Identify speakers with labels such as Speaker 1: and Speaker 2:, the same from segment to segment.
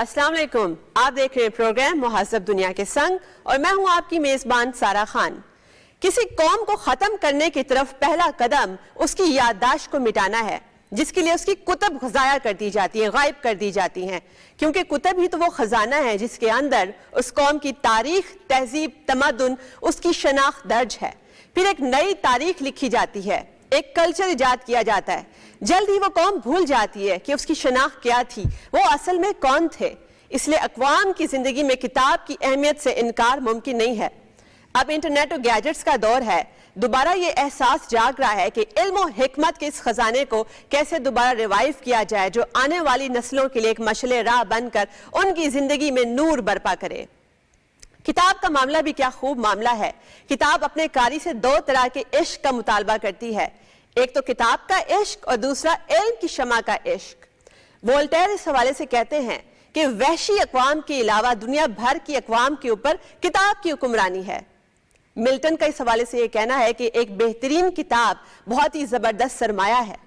Speaker 1: अस्सलाम वालेकुम। आप देख रहे हैं प्रोग्राम मुहज़्ज़ब दुनिया के संग और मैं हूं आपकी मेज़बान सारा खान। किसी कौम को ख़त्म करने की तरफ पहला कदम उसकी याददाश्त को मिटाना है, जिसके लिए उसकी कुतब ज़ाया कर दी जाती है, गायब कर दी जाती हैं, क्योंकि कुतब ही तो वो ख़जाना है जिसके अंदर उस कौम की तारीख, तहजीब, तमद्दुन, उसकी शनाख्त दर्ज है। फिर एक नई तारीख लिखी जाती है, एक कल्चर इजाद किया जाता है। जल्द ही वो कौम भूल जाती है कि उसकी शनाख्त क्या थी, वो असल में कौन थे। इसलिए अक़वाम की ज़िंदगी में किताब की अहमियत से इनकार मुमकिन नहीं है। अब इंटरनेट और गैजेट्स का दौर है। दोबारा ये एहसास जाग रहा है कि इल्म और हिकमत के इस खजाने को कैसे दोबारा रिवाइव किया जाए, जो आने वाली नस्लों के लिए एक मशले राह बनकर उनकी ज़िंदगी में नूर बरपा करे। किताब का मामला भी क्या खूब मामला है। किताब अपने कारी से दो तरह के इश्क का मुतालबा करती है, एक तो किताब का इश्क और दूसरा इल्म की शमा का इश्क। वोल्टेयर इस हवाले से कहते हैं कि वहशी अक़वाम के अलावा दुनिया भर की अक़वाम के ऊपर किताब की हुक्मरानी है। मिल्टन का इस हवाले से ये कहना है कि एक बेहतरीन किताब बहुत ही ज़बरदस्त सरमाया है।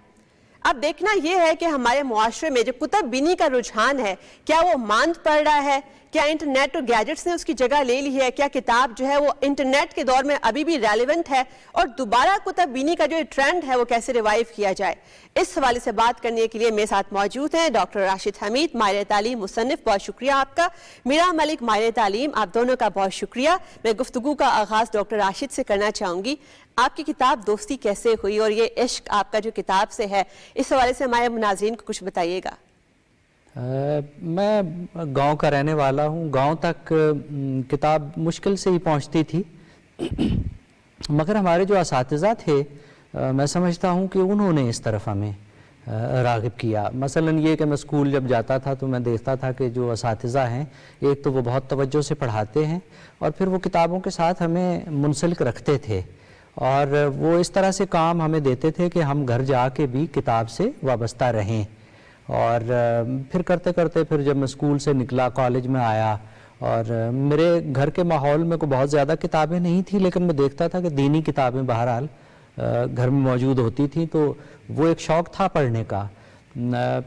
Speaker 1: अब देखना यह है कि हमारे मुआशरे में जो कुतब बीनी का रुझान है, क्या वो मांद पड़ रहा है, क्या इंटरनेट और गैजेट्स ने उसकी जगह ले ली है, क्या किताब जो है वो इंटरनेट के दौर में अभी भी रेलेवेंट है, और दोबारा कुतब बीनी का जो ट्रेंड है वो कैसे रिवाइव किया जाए। इस हवाले से बात करने के लिए मेरे साथ मौजूद हैं डॉक्टर राशिद हमीद, माहिर तालीम, मुसन्निफ। बहुत शुक्रिया आपका। मीरा मलिक, माहिर तालीम, आप दोनों का बहुत शुक्रिया। मैं गुफ्तगू का आगाज़ डॉक्टर राशिद से करना चाहूँगी। आपकी किताब दोस्ती कैसे हुई और ये इश्क आपका जो किताब से है, इस हवाले से हमारे मुनाज़रीन को कुछ बताइएगा।
Speaker 2: मैं गांव का रहने वाला हूं। गांव तक किताब मुश्किल से ही पहुंचती थी, मगर हमारे जो असातिज़ा थे, मैं समझता हूं कि उन्होंने इस तरफ हमें राग़िब किया। मसलन ये कि मैं स्कूल जब जाता था तो मैं देखता था कि जो असातिज़ा हैं, एक तो वो बहुत तवज्जो से पढ़ाते हैं और फिर वो किताबों के साथ हमें मुंसलिक रखते थे, और वो इस तरह से काम हमें देते थे कि हम घर जाके भी किताब से वाबस्ता रहें। और फिर करते करते फिर जब मैं स्कूल से निकला, कॉलेज में आया, और मेरे घर के माहौल में को बहुत ज़्यादा किताबें नहीं थी, लेकिन मैं देखता था कि दीनी किताबें बहरहाल घर में मौजूद होती थी, तो वो एक शौक़ था पढ़ने का।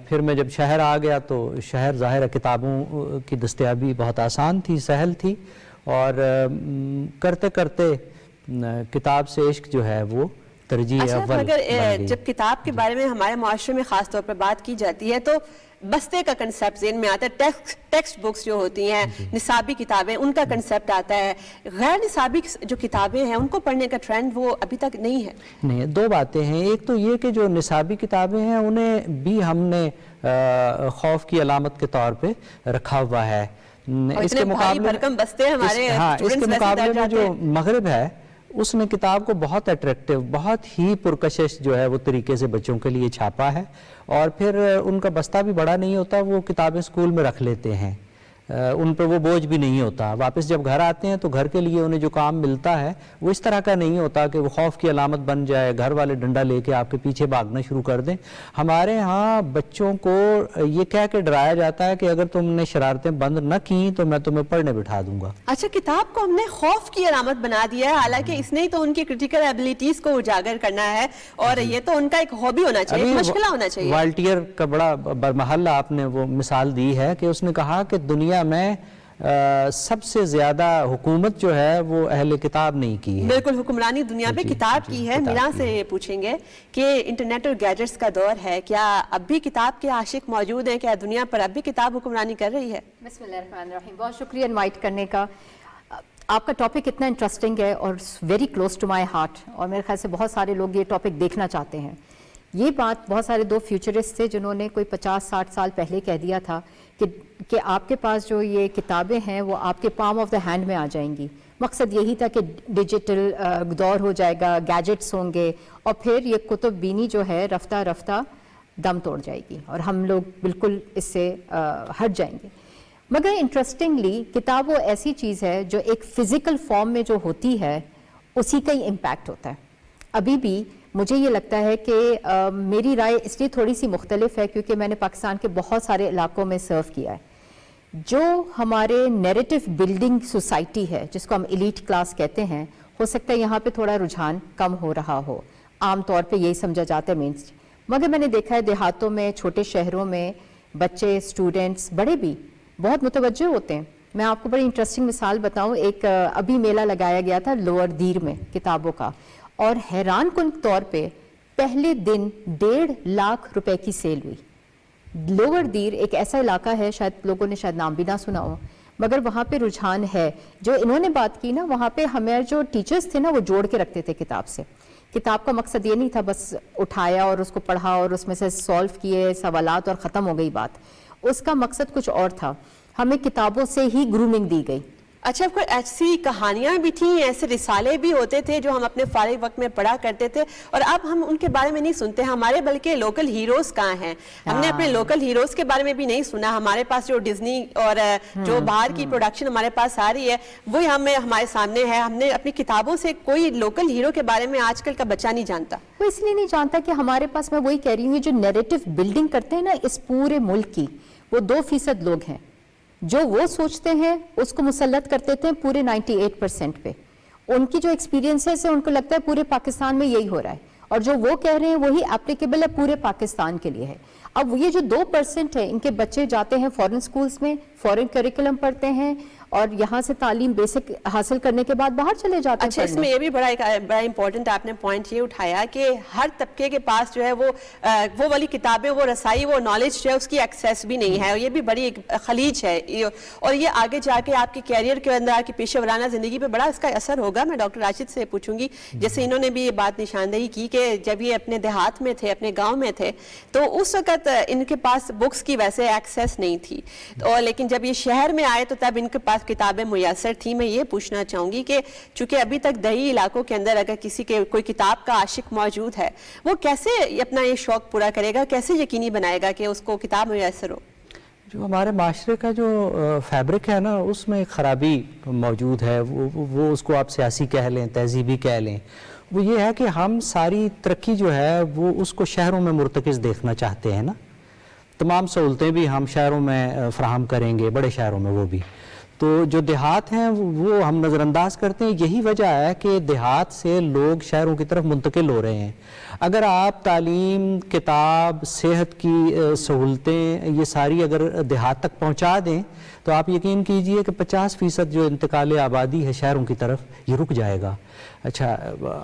Speaker 2: फिर मैं जब शहर आ गया तो शहर ज़ाहिर है किताबों की दस्तयाबी बहुत आसान थी, सहल थी, और करते करते किताब से इश्क जो है वो तरजीह अव्वल बन गई।
Speaker 1: जब किताब के बारे में हमारे मुआशरे में ख़ास तौर पर बात की जाती है तो बस्ते का कंसेप्ट ज़हन में आता है। टेक्स्ट बुक्स जो होती हैं, निसाबी किताबें, उनका कंसेप्ट आता है। गैर निसाबी जो किताबें हैं उनको पढ़ने का ट्रेंड वो अभी तक नहीं है।
Speaker 2: नहीं, दो बातें हैं। एक तो ये कि जो निसाबी किताबें हैं उन्हें भी हमने खौफ की अलामत के तौर पे रखा हुआ है।
Speaker 1: इसके मुकाबले बस्ते हमारे
Speaker 2: इसके मुकाबले में जो मगरिब है उसने किताब को बहुत अट्रैक्टिव, बहुत ही पुरकशिश जो है वो तरीके से बच्चों के लिए छापा है, और फिर उनका बस्ता भी बड़ा नहीं होता, वो किताबें स्कूल में रख लेते हैं, उन पर वो बोझ भी नहीं होता। वापस जब घर आते हैं तो घर के लिए उन्हें जो काम मिलता है वो इस तरह का नहीं होता कि वो खौफ की अलामत बन जाए, घर वाले डंडा लेके आपके पीछे भागना शुरू कर दें। हमारे यहाँ बच्चों को ये कह के डराया जाता है कि अगर तुमने शरारतें बंद न की तो मैं तुम्हें पढ़ने बिठा दूंगा।
Speaker 1: अच्छा, किताब को हमने खौफ की अलामत बना दिया है, हालांकि इसने ही तो उनकी क्रिटिकल एबिलिटीज को उजागर करना है, और ये तो उनका एक हॉबी होना चाहिए, मशगला होना चाहिए।
Speaker 2: वॉल्टियर का बड़ा बरमहल आपने वो मिसाल दी है कि उसने कहा कि दुनिया में सबसे ज्यादा हुकूमत जो है वो अहले किताब नहीं की है।
Speaker 1: बिल्कुल, हुक्मरानी दुनिया पे किताब की है। मीरा से पूछेंगे कि इंटरनेट और गैजेट्स का दौर है, क्या अब भी किताब के आशिक मौजूद हैं? क्या दुनिया पर अब भी किताब हुक्मरानी कर रही है?
Speaker 3: बिस्मिल्लाहिर्रहमानिर्रहीम, बहुत शुक्रिया इनवाइट करने का। आपका टॉपिक इतना इंटरेस्टिंग है और very close to my heart, और मेरे ख्याल से बहुत सारे लोग ये टॉपिक देखना चाहते हैं। ये बात बहुत सारे दो फ्यूचरिस्ट थे जिन्होंने कोई 50-60 साल पहले कह दिया था कि आपके पास जो ये किताबें हैं वो आपके पाम ऑफ द हैंड में आ जाएंगी। मकसद यही था कि डिजिटल दौर हो जाएगा, गैजेट्स होंगे, और फिर ये कुतुब बीनी जो है रफ्ता रफ्ता दम तोड़ जाएगी और हम लोग बिल्कुल इससे हट जाएंगे। मगर इंटरेस्टिंगली किताब वो ऐसी चीज़ है जो एक फ़िज़िकल फॉर्म में जो होती है उसी का ही इम्पैक्ट होता है। अभी भी मुझे ये लगता है कि मेरी राय इसलिए थोड़ी सी मुख्तलिफ है क्योंकि मैंने पाकिस्तान के बहुत सारे इलाकों में सर्व किया है। जो हमारे नैरेटिव बिल्डिंग सोसाइटी है जिसको हम एलीट क्लास कहते हैं, हो सकता है यहाँ पे थोड़ा रुझान कम हो रहा हो, आम तौर पे यही समझा जाता है मेन स्ट्रीम। मगर मैंने देखा है देहातों में, छोटे शहरों में बच्चे, स्टूडेंट्स, बड़े भी बहुत मुतवज्जे होते हैं। मैं आपको बड़ी इंटरेस्टिंग मिसाल बताऊं, एक अभी मेला लगाया गया था लोअर दीर में किताबों का, और हैरान कुन तौर पे पहले दिन 1.5 लाख रुपए की सेल हुई। लोअर दीर एक ऐसा इलाका है, शायद लोगों ने शायद नाम भी ना सुना हो, मगर वहाँ पे रुझान है। जो इन्होंने बात की ना, वहाँ पे हमें जो टीचर्स थे ना, वो जोड़ के रखते थे किताब से। किताब का मकसद ये नहीं था बस उठाया और उसको पढ़ा और उसमें से सॉल्व किए सवालात और ख़त्म हो गई बात, उसका मकसद कुछ और था। हमें किताबों से ही ग्रूमिंग दी गई।
Speaker 1: अच्छा, कोई ऐसी कहानियां भी थी, ऐसे रिसाले भी होते थे जो हम अपने फारिग वक्त में पढ़ा करते थे और अब हम उनके बारे में नहीं सुनते हमारे, बल्कि लोकल हीरोज कहाँ हैं? हमने अपने लोकल हीरोज के बारे में भी नहीं सुना। हमारे पास जो डिज्नी और जो बाहर की प्रोडक्शन हमारे पास आ रही है वही हमारे सामने है। हमने अपनी किताबों से कोई लोकल हीरो के बारे में आजकल का बच्चा नहीं जानता।
Speaker 3: वो इसलिए नहीं जानता कि हमारे पास, मैं वही कह रही हूँ, जो नैरेटिव बिल्डिंग करते हैं ना इस पूरे मुल्क की, वो 2% लोग हैं जो वो सोचते हैं उसको मुसल्लत कर देते हैं पूरे 98% पे। उनकी जो एक्सपीरियंसेस है उनको लगता है पूरे पाकिस्तान में यही हो रहा है, और जो वो कह रहे हैं वही एप्लीकेबल है पूरे पाकिस्तान के लिए है। अब ये जो 2% है, इनके बच्चे जाते हैं फॉरेन स्कूल्स में, फॉरेन करिकुलम पढ़ते हैं और यहाँ से तालीम बेसिक हासिल करने के बाद बाहर चले जाते हैं।
Speaker 1: अच्छा, इसमें ये भी बड़ा इंपॉर्टेंट आपने पॉइंट ये उठाया कि हर तबके के पास जो है वो वाली किताबें, वो रसाई, वो नॉलेज जो है उसकी एक्सेस भी नहीं है। ये भी बड़ी एक खलीज है और ये आगे जाके आपके कैरियर के अंदर, आपकी पेशेवराना जिंदगी पे बड़ा इसका असर होगा। मैं डॉक्टर राशिद से पूछूंगी, जैसे इन्होंने भी ये बात निशानदेही की कि जब ये अपने देहात में थे, अपने गाँव में थे, तो उस वक्त इनके पास बुक्स की वैसे एक्सेस नहीं थी, और लेकिन जब ये शहर में आए तो तब इनके पास किताबें मुयस्सर थी। मैं ये पूछना चाहूंगी कि चूंकि अभी तक दही इलाकों के अंदर अगर किसी के कोई किताब का आशिक मौजूद है, वो कैसे अपना ये शौक पूरा करेगा, कैसे यकीनी बनाएगा कि उसको किताब मुयस्सर हो?
Speaker 2: जो हमारे माशरे का जो फैब्रिक है ना, उसमें खराबी मौजूद है। वो उसको आप सियासी कह लें, तहजीबी कह लें, वो ये है कि हम सारी तरक्की जो है वो उसको शहरों में मुर्तकिज़ देखना चाहते हैं ना। तमाम सहूलतें भी हम शहरों में फ़राहम करेंगे, बड़े शहरों में, वो भी तो जो देहात हैं वो हम नज़रअंदाज करते हैं। यही वजह है कि देहात से लोग शहरों की तरफ मुंतकिल हो रहे हैं। अगर आप तालीम, किताब, सेहत की सहूलतें, ये सारी अगर देहात तक पहुंचा दें तो आप यकीन कीजिए कि 50% जो इंतकाल आबादी है शहरों की तरफ, ये रुक जाएगा। अच्छा,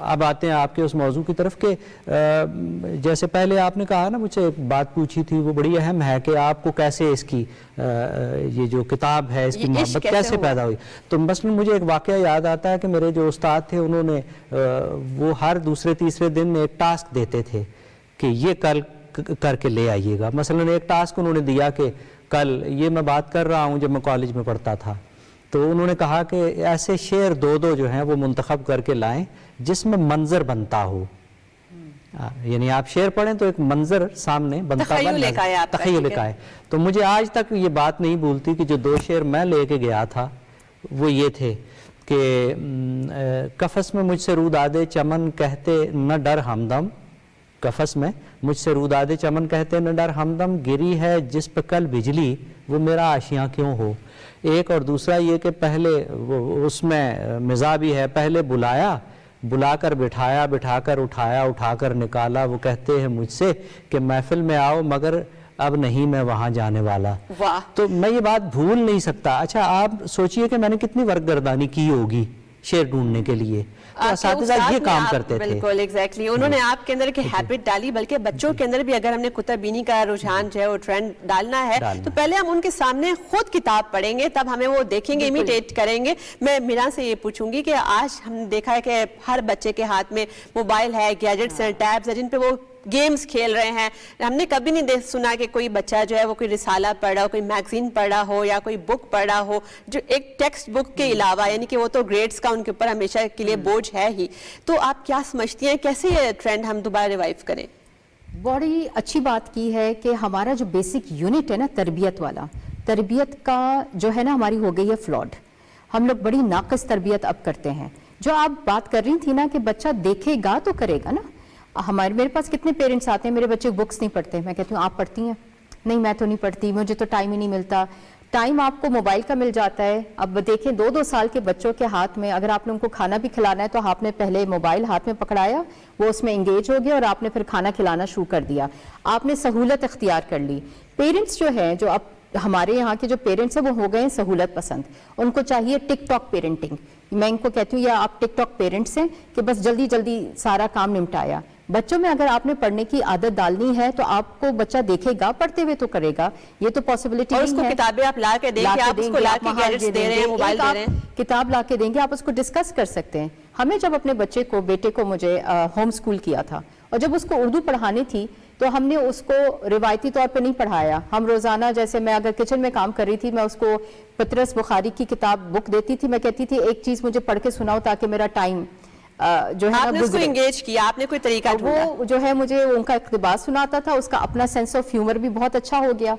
Speaker 2: अब आते हैं आपके उस मौजू की तरफ कि जैसे पहले आपने कहा ना, मुझसे एक बात पूछी थी, वो बड़ी अहम है कि आपको कैसे इसकी ये जो किताब है इसकी मोहब्बत कैसे पैदा हुई। तो मसलन मुझे एक वाक़या याद आता है कि मेरे जो उस्ताद थे उन्होंने वो हर दूसरे तीसरे दिन एक टास्क देते थे कि ये कल करके ले आइएगा। मसलन एक टास्क उन्होंने दिया कि कल, ये मैं बात कर रहा हूँ जब मैं कॉलेज में पढ़ता था, तो उन्होंने कहा कि ऐसे शेर दो जो हैं वो मुंतखब करके लाएं जिसमें मंजर बनता हो। यानी आप शेर पढ़ें तो एक मंजर सामने बनता हुआ तख़य्युल का है। तो मुझे आज तक ये बात नहीं भूलती कि जो 2 शेर मैं लेके गया था वो ये थे कि कफस में मुझसे रूदादे चमन कहते न डर हमदम, कफस में मुझसे रूदादे चमन कहते न डर हमदम, गिरी है जिस पे कल बिजली वो मेरा आशियाँ क्यों हो। एक और दूसरा ये कि पहले उसमें मिज़ा भी है, पहले बुलाया, बुलाकर बिठाया, बिठाकर उठाया, उठाकर निकाला, वो कहते हैं मुझसे कि महफिल में आओ मगर अब नहीं मैं वहां जाने वाला।
Speaker 1: वाह, तो
Speaker 2: मैं ये बात भूल नहीं सकता। अच्छा, आप सोचिए कि मैंने कितनी वर्कगर्दानी की होगी शेर ढूंढने के लिए। तो ये काम करते थे।
Speaker 1: बिल्कुल एग्जैक्टली, उन्होंने आपके अंदर की हैबिट डाली, बल्कि बच्चों के अंदर भी अगर हमने कुतुबीनी का रुझान जो है वो ट्रेंड डालना है तो पहले हम उनके सामने खुद किताब पढ़ेंगे, तब हमें वो देखेंगे, इमिटेट करेंगे। मैं मीरा से ये पूछूंगी कि आज हमने देखा है कि हर बच्चे के हाथ में मोबाइल है, गैजेट्स हैं, टैब्स है, जिन पे वो गेम्स खेल रहे हैं। हमने कभी नहीं सुना कि कोई बच्चा जो है वो कोई रिसाला पढ़ रहा हो, कोई मैगजीन पढ़ा हो या कोई बुक पढ़ा हो जो एक टेक्स्ट बुक के अलावा, यानी कि वो तो ग्रेड्स का उनके ऊपर हमेशा के लिए बोझ है ही। तो आप क्या समझती हैं, कैसे ये ट्रेंड हम दोबारा रिवाइव करें?
Speaker 3: बड़ी अच्छी बात की है कि हमारा जो बेसिक यूनिट है ना, तरबियत वाला, तरबियत का जो है ना हमारी हो गई है फ्लॉड। हम लोग बड़ी नाक़िस तरबियत अब करते हैं। जो आप बात कर रही थी ना कि बच्चा देखेगा तो करेगा ना। मेरे पास कितने पेरेंट्स आते हैं, मेरे बच्चे बुक्स नहीं पढ़ते। मैं कहती हूँ आप पढ़ती हैं? नहीं, मैं तो नहीं पढ़ती, मुझे तो टाइम ही नहीं मिलता। टाइम आपको मोबाइल का मिल जाता है। अब देखें 2-2 साल के बच्चों के हाथ में अगर आपने उनको खाना भी खिलाना है तो आपने पहले मोबाइल हाथ में पकड़ाया, वो उसमें एंगेज हो गया और आपने फिर खाना खिलाना शुरू कर दिया। आपने सहूलत इख्तियार कर ली। पेरेंट्स जो हैं, जो अब ہمارے یہاں کے جو پیرنٹس ہیں وہ ہو گئے ہیں سہولت پسند, ان کو چاہیے ٹک ٹاک پیرنٹنگ. میں ان کو کہتی ہوں یا آپ ٹک ٹاک پیرنٹس ہیں کہ بس جلدی جلدی سارا کام نمٹایا. بچوں میں اگر آپ نے پڑھنے کی عادت ڈالنی ہے تو آپ کو بچہ دیکھے گا, پڑھتے ہوئے تو کرے گا, یہ تو پاسبلٹی
Speaker 1: اور اس کو کتابیں آپ لا کے دیں گے, آپ اس کو لا کے گیجٹس دے رہے ہیں, موبائل دے رہے ہیں,
Speaker 3: کتاب لا کے دیں گے, آپ اس کو ڈسکس کر سکتے ہیں. ہمیں جب اپنے بچے کو, بیٹے کو مجھے ہوم اسکول کیا تھا, اور جب اس کو اردو پڑھانی تھی تو ہم نے اس کو روایتی طور پہ نہیں پڑھایا. ہم روزانہ, جیسے میں اگر کچن میں کام کر رہی تھی, میں اس کو پطرس بخاری کی کتاب بک دیتی تھی, میں کہتی تھی ایک چیز مجھے پڑھ کے سناؤ تاکہ میرا ٹائم جو ہے
Speaker 1: آپ نے اس کو انگیج کیا, آپ نے کوئی طریقہ ڈھونڈا.
Speaker 3: وہ جو ہے مجھے ان کا اقتباس سناتا تھا, اس کا اپنا سینس آف ہیومر بھی بہت اچھا ہو گیا.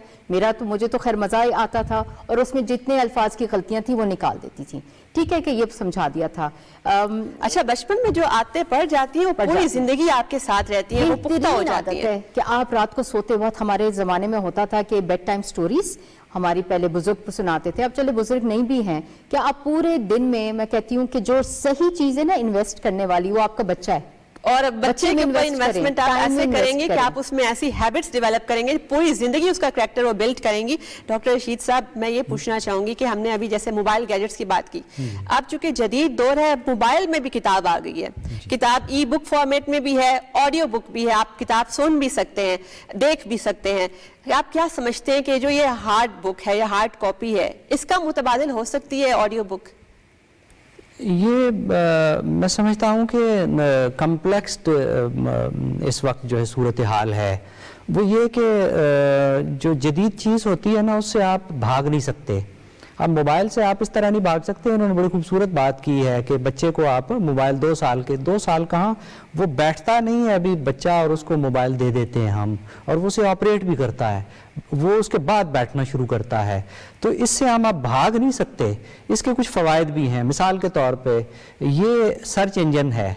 Speaker 3: مجھے تو خیر مزہ ہی آتا تھا, اور اس میں جتنے الفاظ کی غلطیاں تھیں وہ نکال دیتی تھی. ٹھیک ہے کہ یہ سمجھا دیا تھا.
Speaker 1: اچھا, بچپن میں جو عادتیں پڑھ جاتی ہیں وہ پوری زندگی آپ کے ساتھ رہتی ہیں, وہ پختہ ہو جاتی ہیں.
Speaker 3: کہ آپ رات کو سوتے وقت, ہمارے زمانے میں ہوتا تھا کہ بیڈ ٹائم سٹوریز ہماری پہلے بزرگ سناتے تھے, اب چلے بزرگ نہیں بھی ہیں, کہ آپ پورے دن میں کہتی ہوں کہ جو صحیح چیز ہے نا انویسٹ کرنے والی, وہ آپ کا بچہ ہے.
Speaker 1: اور بچے کے اوپر انویسٹمنٹ آپ ایسے کریں گے کہ آپ اس میں ایسی ہیبٹس ڈیولپ کریں گے, پوری زندگی اس کا کریکٹر وہ بلڈ کریں گی. ڈاکٹر رشید صاحب, میں یہ پوچھنا چاہوں گی کہ ہم نے ابھی جیسے موبائل گیجٹس کی بات کی, اب چونکہ جدید دور ہے, موبائل میں بھی کتاب آ گئی ہے, کتاب ای بک فارمیٹ میں بھی ہے, آڈیو بک بھی ہے, آپ کتاب سن بھی سکتے ہیں, دیکھ بھی سکتے ہیں. آپ کیا سمجھتے ہیں کہ جو یہ ہارڈ بک ہے یا ہارڈ کاپی ہے, اس کا متبادل ہو سکتی ہے آڈیو بک؟
Speaker 2: یہ میں سمجھتا ہوں کہ کمپلیکسڈ اس وقت جو ہے صورتحال ہے وہ یہ کہ جو جدید چیز ہوتی ہے نا, اس سے آپ بھاگ نہیں سکتے. اب موبائل سے آپ اس طرح نہیں بھاگ سکتے. انہوں نے بڑی خوبصورت بات کی ہے کہ بچے کو آپ موبائل 2 سال کہاں, وہ بیٹھتا نہیں ہے ابھی بچہ, اور اس کو موبائل دے دیتے ہیں ہم, اور وہ اسے آپریٹ بھی کرتا ہے, وہ اس کے بعد بیٹھنا شروع کرتا ہے. تو اس سے ہم آپ بھاگ نہیں سکتے. اس کے کچھ فوائد بھی ہیں. مثال کے طور پہ یہ سرچ انجن ہے,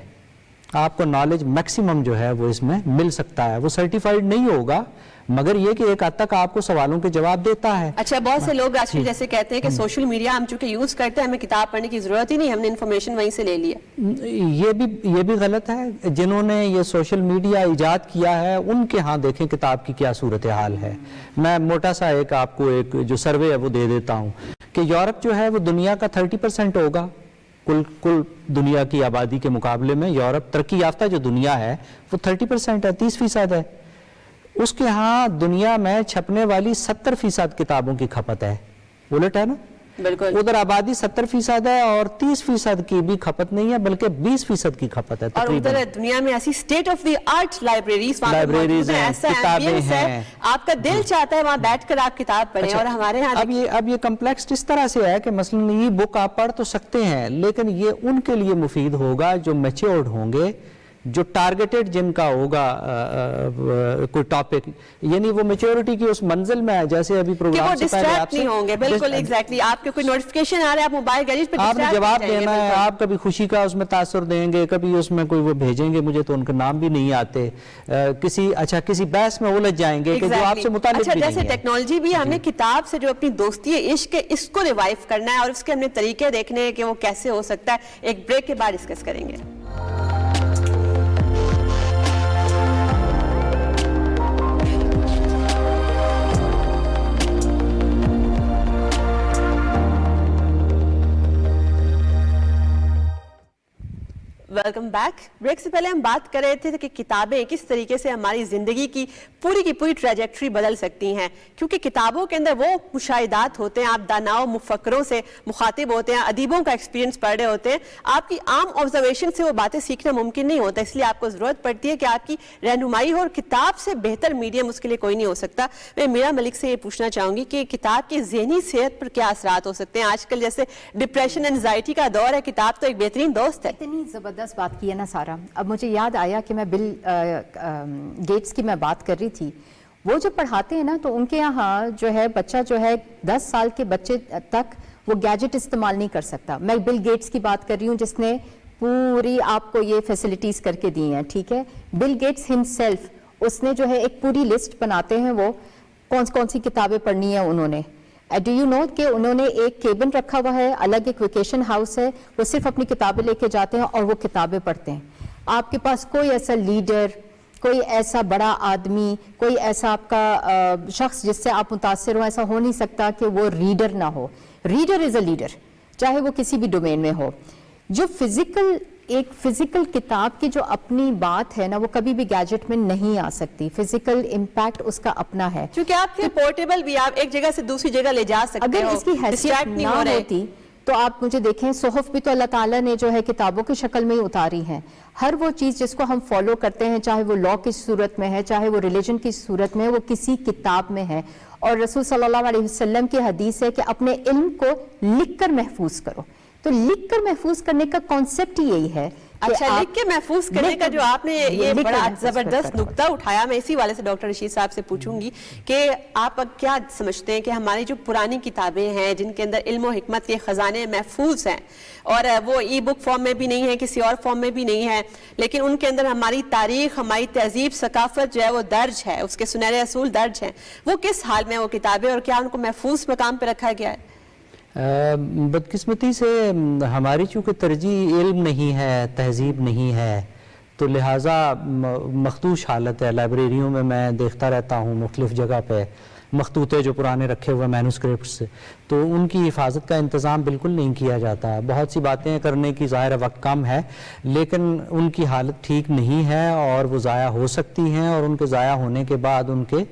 Speaker 2: آپ کو نالج میکسیمم جو ہے وہ اس میں مل سکتا ہے. وہ سرٹیفائیڈ نہیں ہوگا, مگر یہ کہ ایک حد تک آپ کو سوالوں کے جواب دیتا ہے.
Speaker 1: اچھا, بہت سے لوگ آج کل جیسے کہتے ہیں کہ سوشل میڈیا ہم چونکہ یوز کرتے ہیں, ہمیں کتاب پڑھنے کی ضرورت ہی نہیں, ہم نے انفارمیشن وہیں سے لے لیا.
Speaker 2: یہ بھی غلط ہے. جنہوں نے یہ سوشل میڈیا ایجاد کیا ہے, ان کے ہاں دیکھیں کتاب کی کیا صورتحال ہے. میں موٹا سا آپ کو ایک جو سروے ہے وہ دے دیتا ہوں کہ یورپ جو ہے وہ دنیا کا 30% ہوگا, کل دنیا کی آبادی کے مقابلے میں یورپ, ترقی یافتہ جو دنیا ہے وہ 30% ہے, 30% ہے. اس کے ہاں دنیا میں چھپنے والی 70% کتابوں کی کھپت ہے. الٹ ہے نا,
Speaker 1: بالکل.
Speaker 2: ادھر آبادی 70% ہے اور 30% کی بھی کھپت نہیں ہے, بلکہ 20% کی کھپت ہے.
Speaker 1: اور ادھر دنیا میں ایسی state of the art libraries
Speaker 2: ہیں, کتابیں ہیں,
Speaker 1: آپ کا دل چاہتا ہے وہاں بیٹھ کر آپ کتاب پڑھیں. اور ہمارے ہاں
Speaker 2: اب یہ کمپلیکس اس طرح سے ہے کہ مثلا یہ بک آپ پڑھ تو سکتے ہیں, لیکن یہ ان کے لیے مفید ہوگا جو میچورڈ ہوں گے, جو ٹارگیٹڈ جن کا ہوگا کوئی ٹاپک, یعنی وہ میچورٹی کی اس منزل میں ہے. جیسے ابھی پروگرام سے پہلے آپ سے
Speaker 1: نہیں ہوں گے, بالکل ایگزیکٹلی, آپ کے کوئی نوٹیفیکیشن آ رہا ہے, آپ موبائل گیجٹ پہ
Speaker 2: آپ نے جواب دینا ہے, آپ کبھی خوشی کا اس میں تاثر دیں گے, کبھی اس میں کوئی وہ بھیجیں گے, مجھے تو ان کے نام بھی نہیں آتے, کسی بحث میں الجھ جائیں گے کہ جو آپ سے متعلق بھی نہیں ہے.
Speaker 1: جیسے ٹیکنالوجی بھی, ہم نے کتاب سے جو اپنی دوستی ہے, عشق ہے, اس کو ریوائیو کرنا ہے, اور اس کے ہم نے طریقے دیکھنے ہیں کہ وہ کیسے ہو سکتا ہے. ایک بریک کے بعد ڈسکس کریں گے. Welcome back. بریک سے پہلے ہم بات کر رہے تھے کہ کتابیں کس طریقے سے ہماری زندگی کی پوری ٹریجیکٹری بدل سکتی ہیں, کیونکہ کتابوں کے اندر وہ مشاہدات ہوتے ہیں, آپ داناؤں مفکروں سے مخاطب ہوتے ہیں, ادیبوں کا ایکسپیرینس پڑھ رہے ہوتے ہیں. آپ کی عام آبزرویشن سے وہ باتیں سیکھنا ممکن نہیں ہوتا, اس لیے آپ کو ضرورت پڑتی ہے کہ آپ کی رہنمائی ہو, اور کتاب سے بہتر میڈیم اس کے لیے کوئی نہیں ہو سکتا. میں میرا ملک سے یہ پوچھنا چاہوں گی کہ کتاب کی ذہنی صحت پر کیا اثرات ہو سکتے ہیں؟ آج کل جیسے ڈپریشن, انزائٹی کا دور ہے, کتاب تو ایک بہترین دوست ہے.
Speaker 3: اتنی زبردست بات کی ہے نا سارا. اب مجھے یاد آیا کہ میں بل گیٹس کی میں بات کر رہی تھی. وہ جو پڑھاتے ہیں نا, تو ان کے یہاں جو ہے بچہ جو ہے 10 سال کے بچے تک وہ گیجٹ استعمال نہیں کر سکتا. میں بل گیٹس کی بات کر رہی ہوں جس نے پوری آپ کو یہ فیسلٹیز کر کے دی ہیں, ٹھیک ہے. بل گیٹس ہمسیلف, اس نے جو ہے ایک پوری لسٹ بناتے ہیں, وہ کون سی کتابیں پڑھنی ہیں انہوں نے. ڈو یو نو کہ انہوں نے ایک کیبن رکھا ہوا ہے, الگ ایک ویکیشن ہاؤس ہے, وہ صرف اپنی کتابیں لے کے جاتے ہیں اور وہ کتابیں پڑھتے ہیں. آپ کے پاس کوئی ایسا لیڈر کوئی ایسا بڑا آدمی, کوئی ایسا آپ کا شخص جس سے آپ متاثر ہو, ایسا ہو نہیں سکتا کہ وہ ریڈر نہ ہو. ریڈر از اے لیڈر, چاہے وہ کسی بھی ڈومین میں ہو. جو ایک فزیکل کتاب کی جو اپنی بات ہے نا, وہ کبھی بھی گیجٹ میں نہیں آ سکتی. فزیکل امپیکٹ اس کا اپنا ہے,
Speaker 1: کیونکہ آپ کے پورٹیبل بھی, آپ ایک جگہ سے دوسری جگہ لے جا سکتے ہو.
Speaker 3: اگر اس کی حیثیت نہ ہوتی تو آپ مجھے دیکھیں, صحف بھی تو اللہ تعالیٰ نے جو ہے کتابوں کی شکل میں ہی اتاری ہیں. ہر وہ چیز جس کو ہم فالو کرتے ہیں, چاہے وہ لا کی صورت میں ہے, چاہے وہ ریلیجن کی صورت میں ہے, وہ کسی کتاب میں ہے. اور رسول صلی اللہ علیہ وسلم کی حدیث ہے کہ اپنے علم کو لکھ کر محفوظ کرو. تو لکھ کر محفوظ کرنے کا کانسیپٹ ہی یہی ہے.
Speaker 1: اچھا, لکھ کے محفوظ کرنے کا جو آپ نے یہ بڑا زبردست نقطہ اٹھایا, میں اسی والے سے ڈاکٹر رشید صاحب سے پوچھوں گی کہ آپ کیا سمجھتے ہیں کہ ہماری جو پرانی کتابیں ہیں جن کے اندر علم و حکمت کے خزانے محفوظ ہیں, اور وہ ای بک فارم میں بھی نہیں ہے, کسی اور فارم میں بھی نہیں ہے, لیکن ان کے اندر ہماری تاریخ, ہماری تہذیب, ثقافت جو ہے وہ درج ہے, اس کے سنہرے اصول درج ہیں, وہ کس حال میں وہ کتابیں, اور کیا ان کو محفوظ مقام پہ رکھا گیا ہے؟
Speaker 2: بدقسمتی سے ہماری چونکہ ترجیح علم نہیں ہے, تہذیب نہیں ہے, تو لہٰذا مخدوش حالت ہے. لائبریریوں میں دیکھتا رہتا ہوں مختلف جگہ پہ مخطوطے جو پرانے رکھے ہوئے مینوسکرپٹس, تو ان کی حفاظت کا انتظام بالکل نہیں کیا جاتا. بہت سی باتیں کرنے کی ظاہر وقت کم ہے, لیکن ان کی حالت ٹھیک نہیں ہے اور وہ ضائع ہو سکتی ہیں, اور ان کے ضائع ہونے کے بعد ان کے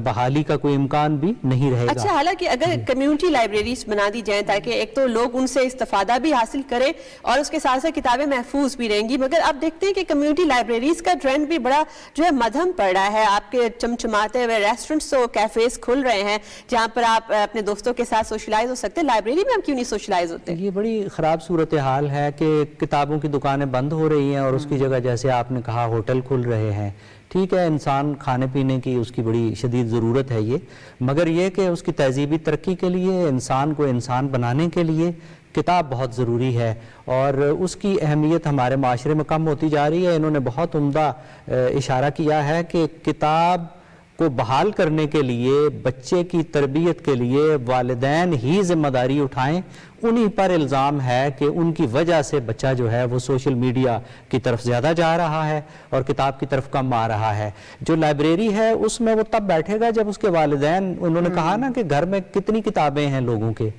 Speaker 2: بحالی کا کوئی امکان بھی نہیں رہے گا.
Speaker 1: اچھا, حالانکہ اگر کمیونٹی لائبریریز بنا دی جائیں تاکہ ایک تو لوگ ان سے استفادہ بھی حاصل کریں اور اس کے ساتھ ساتھ کتابیں محفوظ بھی رہیں گی, مگر اب دیکھتے ہیں کہ کمیونٹی لائبریریز کا ٹرینڈ بھی بڑا جو ہے مدھم پڑ رہا ہے. آپ کے چمچماتے ہوئے ریسٹورنٹس اور کیفیز کھل رہے ہیں جہاں پر آپ اپنے دوستوں کے ساتھ سوشلائز ہو سکتے ہیں. لائبریری میں ہم کیوں نہیں سوشلائز ہوتے؟
Speaker 2: یہ بڑی خراب صورتحال ہے کہ کتابوں کی دکانیں بند ہو رہی ہیں اور اس کی جگہ جیسے آپ نے کہا ہوٹل کھل رہے ہیں. ٹھیک ہے, انسان کھانے پینے کی اس کی بڑی شدید ضرورت ہے یہ, مگر یہ کہ اس کی تہذیبی ترقی کے لیے, انسان کو انسان بنانے کے لیے کتاب بہت ضروری ہے, اور اس کی اہمیت ہمارے معاشرے میں کم ہوتی جا رہی ہے. انہوں نے بہت عمدہ اشارہ کیا ہے کہ کتاب کو بحال کرنے کے لیے, بچے کی تربیت کے لیے والدین ہی ذمہ داری اٹھائیں. انہی پر الزام ہے کہ ان کی وجہ سے بچہ جو ہے وہ سوشل میڈیا کی طرف زیادہ جا رہا ہے اور کتاب کی طرف کم آ رہا ہے. جو لائبریری ہے اس میں وہ تب بیٹھے گا جب اس کے والدین, انہوں نے کہا نا کہ گھر میں کتنی کتابیں ہیں لوگوں کے,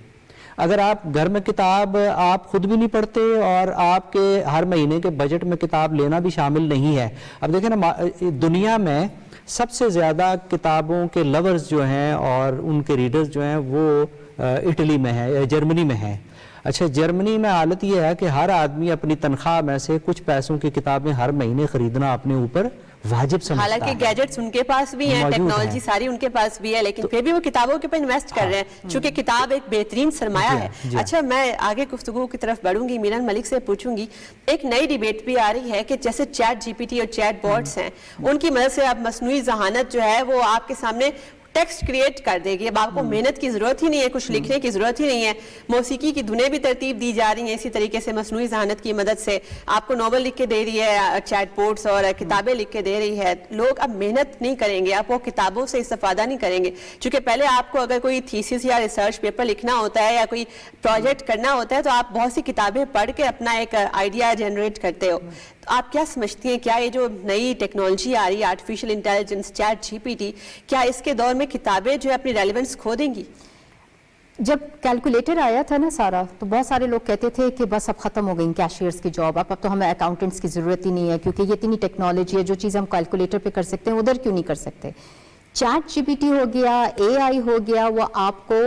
Speaker 2: اگر آپ گھر میں کتاب آپ خود بھی نہیں پڑھتے اور آپ کے ہر مہینے کے بجٹ میں کتاب لینا بھی شامل نہیں ہے. اب دیکھیں نا, دنیا میں سب سے زیادہ کتابوں کے لورز جو ہیں اور ان کے ریڈرز جو ہیں وہ اٹلی میں ہیں, جرمنی میں ہیں. اچھا, جرمنی میں حالت یہ ہے کہ ہر آدمی اپنی تنخواہ میں سے کچھ پیسوں کی کتابیں ہر مہینے خریدنا اپنے اوپر واجب سمجھتا ہے.
Speaker 1: حالانکہ گیجٹس ان کے پاس بھی ہیں, ٹیکنالوجی ساری ان کے پاس بھی ہے, لیکن پھر بھی وہ کتابوں کے اوپر انویسٹ کر رہے ہیں, چونکہ کتاب ایک بہترین سرمایہ ہے. اچھا, میں آگے گفتگو کی طرف بڑھوں گی, میران ملک سے پوچھوں گی, ایک نئی ڈیبیٹ بھی آ رہی ہے کہ جیسے چیٹ جی پی ٹی اور چیٹ بوٹس ہیں, ان کی مدد سے اب مصنوعی ذہانت جو ہے وہ آپ کے سامنے ٹیکسٹ کریٹ کر دے گی. اب آپ کو محنت کی ضرورت ہی نہیں ہے, کچھ لکھنے کی ضرورت ہی نہیں ہے, موسیقی کی دھنیں بھی ترتیب دی جا رہی ہیں اسی طریقے سے مصنوعی ذہانت کی مدد سے. آپ کو ناول لکھ کے دے رہی ہے چیٹ بوٹس اور کتابیں لکھ کے دے رہی ہے. لوگ اب محنت نہیں کریں گے, آپ وہ کتابوں سے استفادہ نہیں کریں گے, چونکہ پہلے آپ کو اگر کوئی تھیسس یا ریسرچ پیپر لکھنا ہوتا ہے یا کوئی پروجیکٹ کرنا ہوتا ہے تو آپ بہت سی کتابیں پڑھ کے اپنا ایک آئیڈیا جنریٹ کرتے ہو. آپ کیا سمجھتی ہیں, کیا یہ جو نئی ٹیکنالوجی آ رہی ہے, artificial intelligence, chat G P T, کیا اس کے دور میں کتابیں جو ہے اپنی ریلیونس کھو دیں گی؟
Speaker 3: جب کیلکولیٹر آیا تھا نا سارا, تو بہت سارے لوگ کہتے تھے کہ بس اب ختم ہو گئی کیشیئرز کی جاب, اب تو ہمیں اکاؤنٹنٹس کی ضرورت ہی نہیں ہے, کیونکہ یہ اتنی ٹیکنالوجی ہے, جو چیز ہم کیلکولیٹر پہ کر سکتے ہیں ادھر کیوں نہیں کر سکتے. چیٹ جی پی ٹی ہو گیا, اے آئی ہو گیا, وہ آپ کو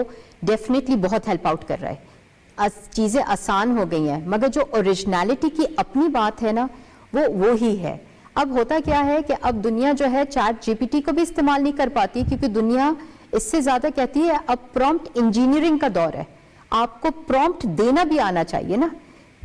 Speaker 3: ڈیفینیٹلی بہت ہیلپ آؤٹ کر رہا ہے, چیزیں آسان ہو گئی ہیں, مگر جو اوریجنلٹی کی اپنی بات ہے نا وہ وہی ہے. اب ہوتا کیا ہے کہ اب دنیا جو ہے چیٹ جی پی ٹی کو بھی استعمال نہیں کر پاتی, کیونکہ دنیا اس سے زیادہ کہتی ہے اب پرومپٹ انجینئرنگ کا دور ہے, آپ کو پرومپٹ دینا بھی آنا چاہیے نا.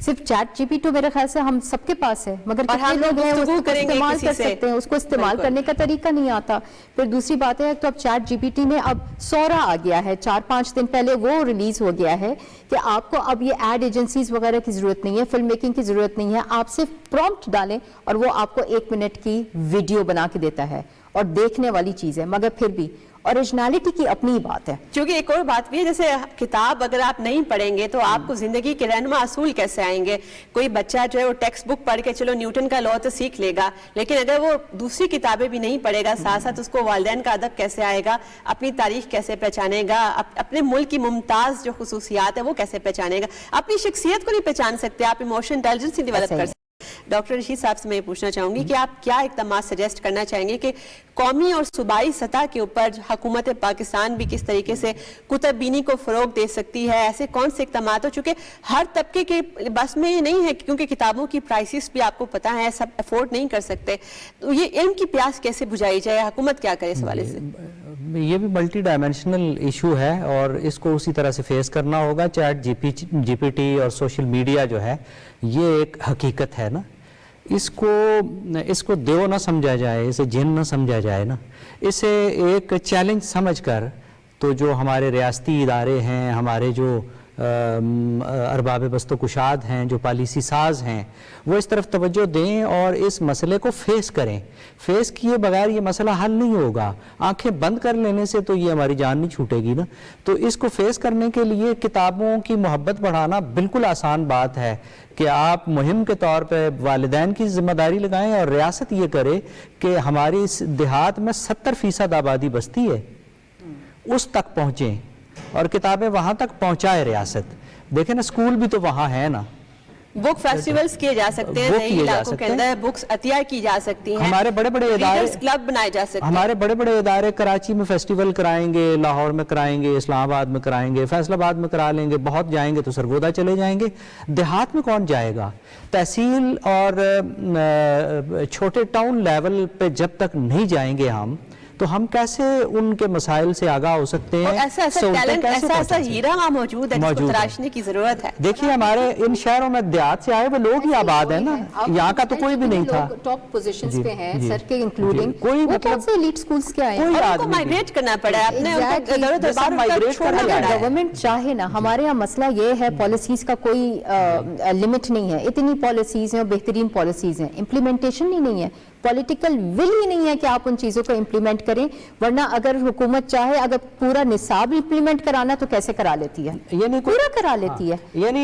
Speaker 3: صرف چیٹ جی پی ٹی میرے خیال سے ہم سب کے پاس ہے, مگر کتنے لوگ ہیں اس کو استعمال کر سکتے ہیں, اس کو استعمال کرنے کا طریقہ نہیں آتا. پھر دوسری بات ہے تو اب چیٹ جی پی ٹی نے اب سورا آ گیا ہے, 4-5 دن پہلے وہ ریلیز ہو گیا ہے کہ آپ کو اب یہ ایڈ ایجنسیز وغیرہ کی ضرورت نہیں ہے, فلم میکنگ کی ضرورت نہیں ہے, آپ صرف پرومپٹ ڈالیں اور وہ آپ کو 1 منٹ کی ویڈیو بنا کے دیتا ہے, اور دیکھنے والی چیز ہے. مگر پھر بھی ओरिजिनलिटी की अपनी ही बात है।
Speaker 1: क्योंकि एक और बात भी है, जैसे किताब अगर आप नहीं पढ़ेंगे तो आपको जिंदगी के रहनुमा असूल कैसे आएंगे? कोई बच्चा जो है वो टेक्स्ट बुक पढ़ के चलो न्यूटन का लॉ तो सीख लेगा, लेकिन अगर वो दूसरी किताबें भी नहीं पढ़ेगा, साथ साथ उसको वालिदैन का अदब कैसे आएगा, अपनी तारीख कैसे पहचानेगा, अपने मुल्क की मुमताज जो खुसूसियात है वो कैसे पहचानेगा? अपनी शख्सियत को नहीं पहचान सकते, आप इमोशनल इंटेलिजेंस नहीं डेवलप कर सकते। डॉक्टर रशीद साहब से मैं पूछना चाहूंगी कि आप क्या इक़दाम सजेस्ट करना चाहेंगे कि कौमी और सूबाई सतह के ऊपर हुकूमत पाकिस्तान भी किस तरीके से कुतुबबीनी को फ़रोग दे सकती है? ऐसे कौन से इक़दाम हो, चूँकि हर तबके के बस में ये नहीं है, क्योंकि किताबों की प्राइसेस भी आपको पता है, सब अफोर्ड नहीं कर सकते, तो ये इल्म की प्यास कैसे बुझाई जाए? हुकूमत क्या करे इस हवाले से?
Speaker 2: ये भी मल्टी डायमेंशनल इशू है और इसको उसी तरह से फेस करना होगा। चैट जीपीटी और सोशल मीडिया जो है ये एक हकीकत है ना, इसको देव ना समझा जाए, इसे जिन ना समझा जाए ना, इसे एक चैलेंज समझकर तो जो हमारे रियासती इदारे हैं, हमारे जो अरबाब बस्तो कुशाद हैं, जो पॉलिसी साज हैं, वो इस तरफ तवज्जो दें और इस मसले को फेस करें। फेस किए बगैर ये मसला हल नहीं होगा। आंखें बंद कर लेने से तो ये हमारी जान नहीं छूटेगी ना। तो इसको फेस करने के लिए किताबों की मोहब्बत बढ़ाना बिल्कुल आसान बात है कि आप मुहिम के तौर पे वालिदैन की जिम्मेदारी लगाएं और रियासत ये करे कि हमारी इस देहात में 70% आबादी बसती है, उस तक पहुँचें और किताबें वहां तक पहुंचाए रियासत। देखें ना, स्कूल भी तो वहां है ना,
Speaker 1: बुक फेस्टिवल्स किए जा सकते हैं, नई इलाकों के अंदर बुक्स अतिया की जा सकती हैं,
Speaker 2: हमारे बड़े बड़े इदारे
Speaker 1: क्लब बनाए जा सकते हैं,
Speaker 2: हमारे बड़े बड़े इदारे कराची में फेस्टिवल कराएंगे, लाहौर में कराएंगे, इस्लामाबाद में कराएंगे, फैसलाबाद में करा लेंगे, बहुत जाएंगे तो सरगोदा चले जाएंगे, देहात में कौन जाएगा? तहसील और छोटे टाउन लेवल पे जब तक नहीं जाएंगे हम, तो हम कैसे उनके मसाइल से आगाह हो सकते हैं?
Speaker 1: ऐसा टैलेंट, ऐसा हीरा वहाँ मौजूद है जिसको तराशने की जरूरत है।
Speaker 2: देखिए हमारे इन शहरों में देहात से आए हुए लोग ही आबाद है ना, यहाँ का तो कोई भी नहीं था।
Speaker 3: टॉप पोजीशंस पे हैं सर के इंक्लूडिंग,
Speaker 2: कोई
Speaker 3: मतलब से एलीट स्कूल्स के आए हैं,
Speaker 1: उनको माइग्रेट करना पड़ा है, अपने माइग्रेट करना पड़ा है।
Speaker 3: गवर्नमेंट चाहे ना, हमारे यहाँ मसला ये है पॉलिसीज का कोई लिमिट नहीं है, इतनी पॉलिसीज हैं और बेहतरीन पॉलिसीज हैं, इम्प्लीमेंटेशन ही नहीं है, पॉलिटिकल विल ही नहीं है कि आप उन चीजों को इंप्लीमेंट करें। वरना अगर हुकूमत चाहे अगर पूरा निसाब इंप्लीमेंट कराना तो कैसे करा लेती है, यानी पूरा करा लेती है।
Speaker 2: यानी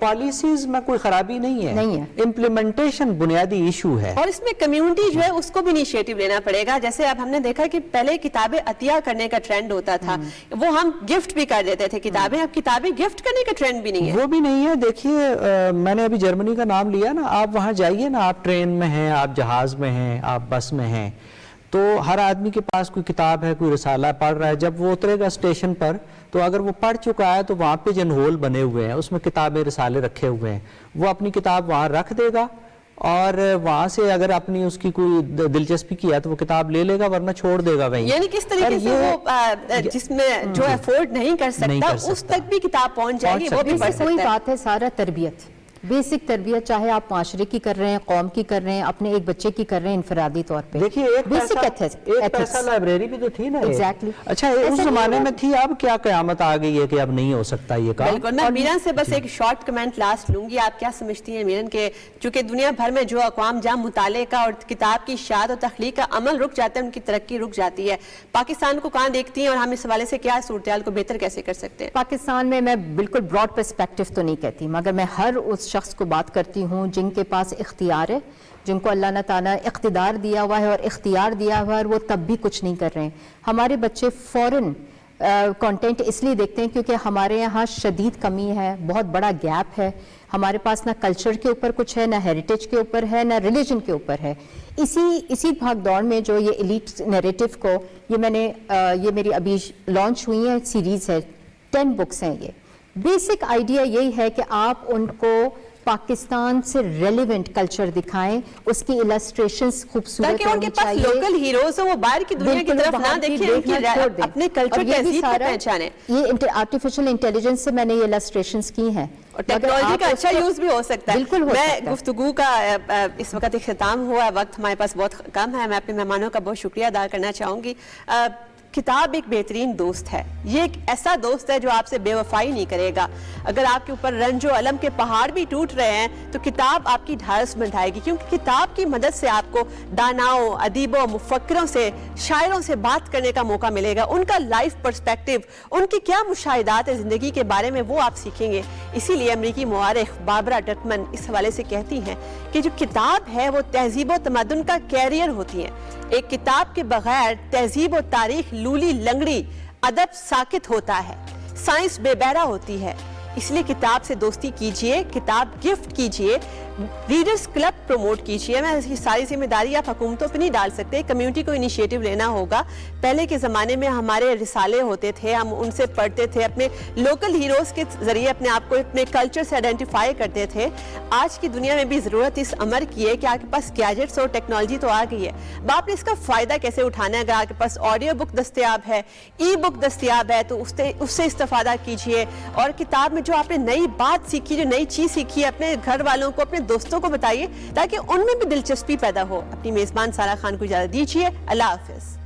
Speaker 2: पॉलिसीज में कोई खराबी नहीं है, इंप्लीमेंटेशन बुनियादी इशू है।
Speaker 1: और इसमें कम्युनिटी जो है उसको भी इनिशिएटिव लेना पड़ेगा। जैसे अब हमने देखा कि पहले किताबें अतिया करने का ट्रेंड होता था, वो हम गिफ्ट भी कर देते थे किताबें, अब किताबें गिफ्ट करने का ट्रेंड भी नहीं है,
Speaker 2: वो भी नहीं है। देखिए मैंने अभी जर्मनी का नाम लिया ना, आप वहां जाइए ना, आप ट्रेन में हैं, आप जहाज में हैं, आप बस में हैं, तो हर आदमी के पास कोई किताब है, कोई रिसाला पढ़ रहा है। जब वो उतरेगा स्टेशन पर तो अगर वो पढ़ चुका है तो वहाँ पे जनहोल बने हुए हैं, उसमें किताबें रिसाले रखे हुए हैं, वो अपनी किताब वहाँ रख देगा और वहाँ से अगर अपनी उसकी कोई दिलचस्पी की है तो वो किताब ले लेगा, वरना छोड़ देगा वहीं।
Speaker 1: यानी किस तरीके से वो जिसमें जो अफोर्ड नहीं कर सकता उस तक भी किताब पहुँच जाएगी, वो भी पढ़ सकता है।
Speaker 3: कोई बात है, सारा तरबियत, बेसिक तरबियत, चाहे आप माशरे की कर रहे हैं, कौम की कर रहे हैं, अपने एक बच्चे की कर रहे हैं इनफरादी तौर पे।
Speaker 2: देखिए एक पैसा लाइब्रेरी भी तो थी ना।
Speaker 3: एग्जैक्टली।
Speaker 2: अच्छा उस जमाने में थी, अब क्या कयामत आ गई है कि अब नहीं हो सकता ये काम?
Speaker 1: बिल्कुल। मैं मीरन से बस एक शॉर्ट कमेंट लास्ट लूंगी, आप क्या समझती हैं मीरन के चूंकि दुनिया भर में जो अक़वाम जहाँ मुताले का और किताब की इशाअत और तख्लीक का अमल रुक जाता है, उनकी तरक्की रुक जाती है, पाकिस्तान को कहाँ देखती हैं और हम इस हवाले से क्या सूरत को बेहतर कैसे कर सकते हैं?
Speaker 3: पाकिस्तान में मैं बिल्कुल ब्रॉड पर्सपेक्टिव तो नहीं कहती, मगर मैं हर उस शख्स को बात करती हूँ जिनके पास इख्तियार है, जिनको अल्लाह ने ताला इख्तिदार दिया हुआ है और इख्तियार दिया हुआ है, और वो तब भी कुछ नहीं कर रहे हैं। हमारे बच्चे फॉरेन कंटेंट इसलिए देखते हैं क्योंकि हमारे यहाँ शदीद कमी है, बहुत बड़ा गैप है, हमारे पास ना कल्चर के ऊपर कुछ है, ना हेरिटेज के ऊपर है, ना रिलीजन के ऊपर है। इसी भाग दौड़ में जो ये एलीट नैरेटिव को ये मेरी अभी लॉन्च हुई है सीरीज है, 10 बुक्स हैं। ये बेसिक आइडिया यही है कि आप उनको पाकिस्तान से रेलेवेंट कल्चर दिखाएं, उसकी इलस्ट्रेशंस खूबसूरत होनी चाहिए,
Speaker 1: लोकल हीरोज हो, वो बाहर की दुनिया की तरफ ना देखें, अपने कल्चर की तहजीब को पहचानें।
Speaker 3: ये आर्टिफिशियल इंटेलिजेंस से मैंने ये इलस्ट्रेशंस की हैं
Speaker 1: और टेक्नोलॉजी का अच्छा यूज भी हो सकता है।
Speaker 3: बिल्कुल हो सकता है।
Speaker 1: गुफ्तगू का इस वक्त इख्तिताम हुआ, वक्त हमारे पास बहुत कम है। मैं अपने मेहमानों का बहुत शुक्रिया अदा करना चाहूँगी। किताब एक बेहतरीन दोस्त है। ये एक ऐसा दोस्त है जो आपसे बेवफाई नहीं करेगा। अगर आपके ऊपर रंजो अलम के पहाड़ भी टूट रहे हैं तो किताब आपकी ढाढ़स बंधाएगी, क्योंकि किताब की मदद से आपको दानाओं, अदीबों, मुफक्किरों से, शायरों से बात करने का मौका मिलेगा। उनका लाइफ पर्सपेक्टिव, उनकी क्या मुशाहिदात है ज़िंदगी के बारे में, वो आप सीखेंगे। इसीलिए अमरीकी मुआरिख बारबरा टकमन इस हवाले से कहती हैं कि जो किताब है वो तहजीब व तमद्दुन का कैरियर होती है। एक किताब के बगैर तहजीब व तारीख लूली लंगड़ी, अदब साकित होता है, साइंस बेबहरा होती है। इसलिए किताब से दोस्ती कीजिए, किताब गिफ्ट कीजिए, रीडर्स क्लब प्रमोट कीजिए। मैं इसकी सारी जिम्मेदारी आप हुकूमतों पे नहीं डाल सकते, कम्युनिटी को इनिशिएटिव लेना होगा। पहले के ज़माने में हमारे रिसाले होते थे, हम उनसे पढ़ते थे, अपने लोकल हीरोज़ के ज़रिए अपने आप को, अपने कल्चर से आइडेंटिफाई करते थे। आज की दुनिया में भी ज़रूरत इस अमर की है कि आपके पास गैजेट्स और टेक्नोलॉजी तो आ गई है, अब आपने इसका फ़ायदा कैसे उठाना है। अगर आपके पास ऑडियो बुक दस्तियाब है, ई बुक दस्तियाब है, तो उससे इस्तेफादा कीजिए। और किताब में जो आपने नई बात सीखी, जो नई चीज़ सीखी है, अपने घर वालों को, अपने दोस्तों को बताइए ताकि उनमें भी दिलचस्पी पैदा हो। अपनी मेज़बान सारा खान को इजाज़त दीजिए। अल्लाह हाफ़िज़।